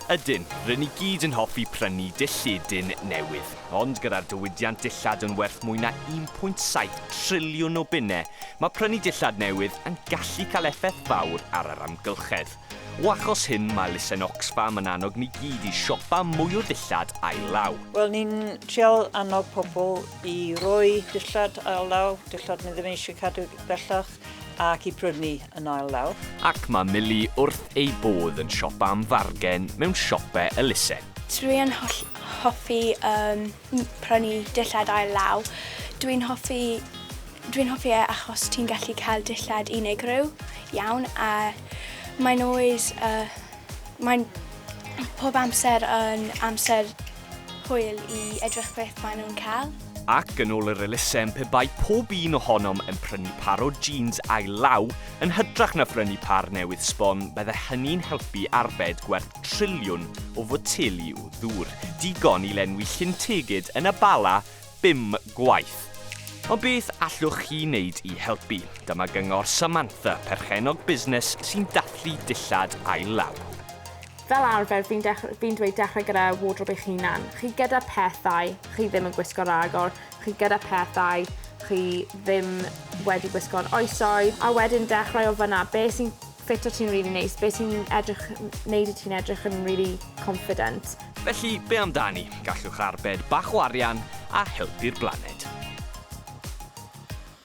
Ydyn, rydyn ni gyd yn hoffi prynu dilledyn newydd. Ond gyda'r diwydiant dillad yn werth mwy na 1.7 triliwn o bunnau, mae prynu dillad newydd yn gallu cael effaith fawr ar yr amgylchedd. O achos hyn, mae elusen Oxfam yn annog ni gyd i siopa mwy o dillad ail-law. Wel, ni'n trial annog pobl i roi dillad ail-law, dillad ni ddim eisiau cadw bellach, ac i prynu yn ail-law. Ac mae Mili wrth ei bodd yn siopa am fargen mewn siopau elusen. Dwi yn hoffi prynu dillad ail-law. Dwi'n hoffi e achos ti'n gallu cael dillad unigryw iawn, a mae'n mae'n pob amser yn amser hwyl i edrych beth maen nhw'n cael. Ac yn ôl yr elusen, pe bai pob un ohonom yn prynu par o jeans ail-law yn hydrach na prynu par newydd sbon, bydde hynny'n helpu arbed gwerth triliwn o foteli o ddŵr. Digon i lenwi llyn tegid yn y bala, bum gwaith. Ond beth allwch chi wneud i helpu? Dyma gyngor Samantha, perchenog busnes sy'n dathlu dillad ail-law. Fel arfer, fi'n dweud dechrau gyda wardrobe eich hunan. Chi gyda pethau, chi ddim yn gwisgo'r agor. Chi gyda pethau, chi ddim wedi gwisgo'r oesoedd. A wedyn dechrau o fyna, beth sy'n ffito ti'n really neis, beth sy'n neud i ti'n edrych yn really confident. Felly, be amdani? Gallwch arbed bach o arian a helpu'r blaned.